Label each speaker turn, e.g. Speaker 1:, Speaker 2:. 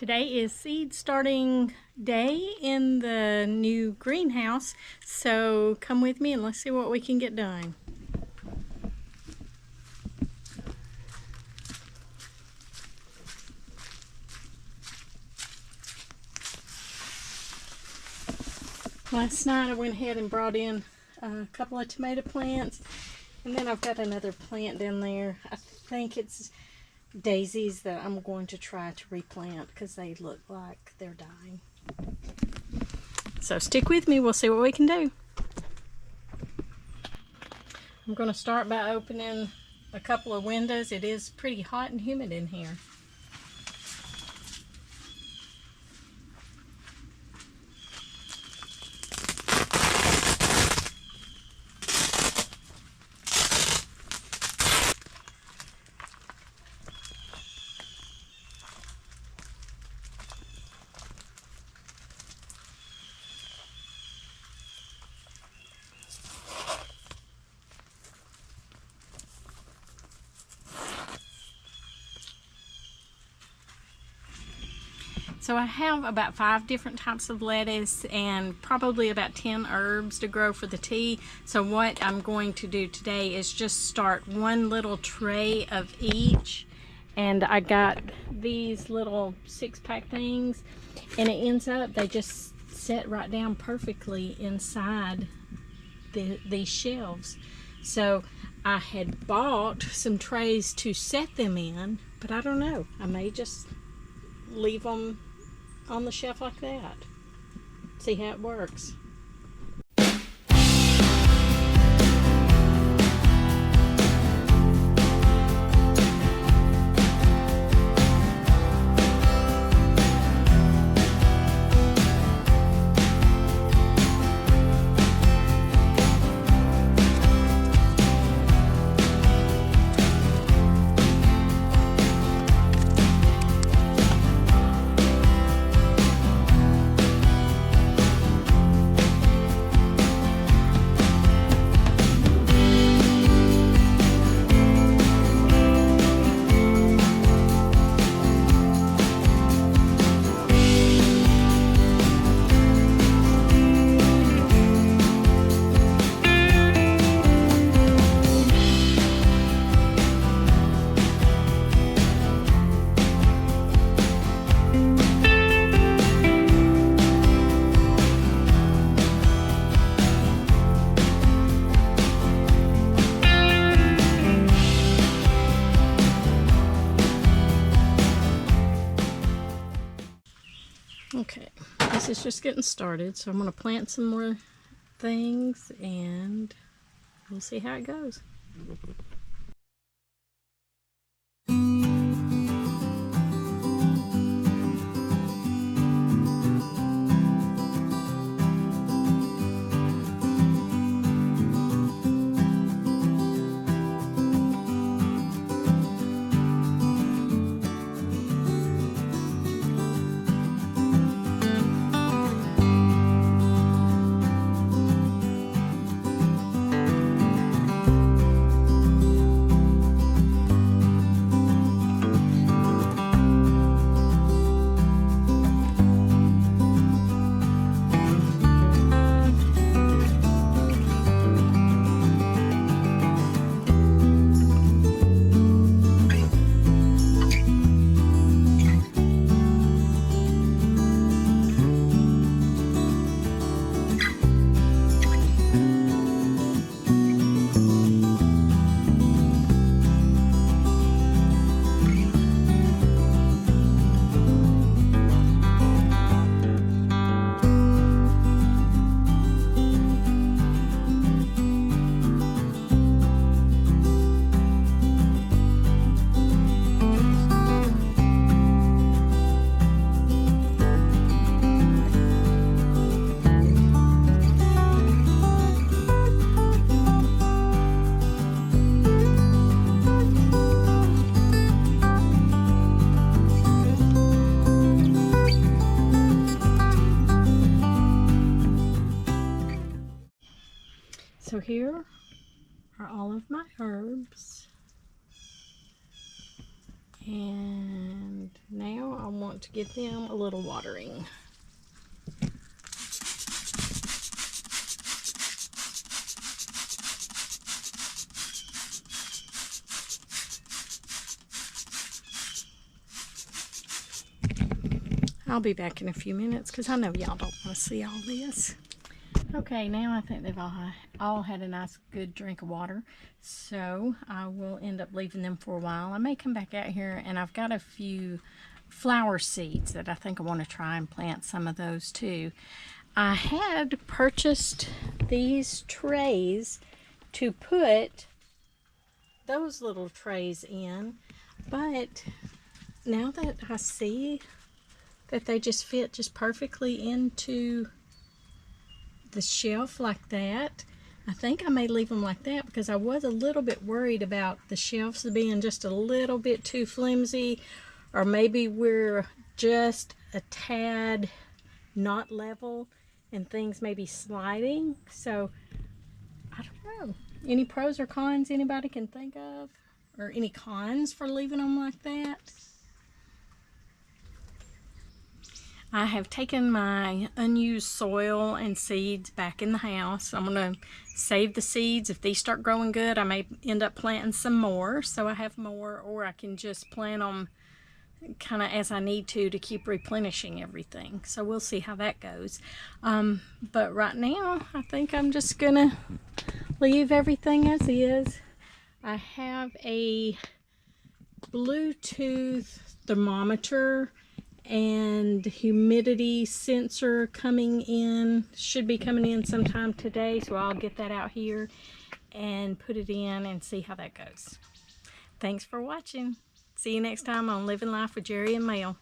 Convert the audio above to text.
Speaker 1: Today is seed starting day in the new greenhouse, so come with me and let's see what we can get done. Last night I went ahead and brought in a couple of tomato plants, and then I've got another plant down there. I think it's daisies that I'm going to try to replant because they look like they're dying. So stick with me, we'll see what we can do. I'm going to start by opening a couple of windows. It is pretty hot and humid in here. So I have about 5 different types of lettuce and probably about 10 herbs to grow for the tea. So what I'm going to do today is just start one little tray of each. And I got these little 6-pack things, and it ends up, they just set right down perfectly inside these shelves. So I had bought some trays to set them in, but I don't know, I may just leave them on the shelf like that. See how it works. Okay, this is just getting started, so I'm going to plant some more things and we'll see how it goes. So here are all of my herbs, and now I want want to give them a little watering. I'll be back in a few minutes because I know y'all don't want to see all this. Okay, now I think they've all had a nice good drink of water, so I will end up leaving them for a while. I may come back out here, and I've got a few flower seeds that I think I want to try and plant some of those too. I had purchased these trays to put those little trays in, but now that I see that they just fit just perfectly into the shelf like that, I think I may leave them like that because I was a little bit worried about the shelves being just a little bit too flimsy, or maybe we're just a tad not level and things may be sliding. So I don't know. Any pros or cons anybody can think of, or any cons for leaving them like that? I have taken my unused soil and seeds back in the house. I'm going to save the seeds. If these start growing good, I may end up planting some more so I have more, or I can just plant them kind of as I need to keep replenishing everything. So we'll see how that goes. But right now, I think I'm just going to leave everything as is. I have a Bluetooth thermometer and humidity sensor coming in, should be coming in sometime today, so I'll get that out here and put it in and see how that goes. Thanks for watching. See you next time on Living Life with Jerry and Mel.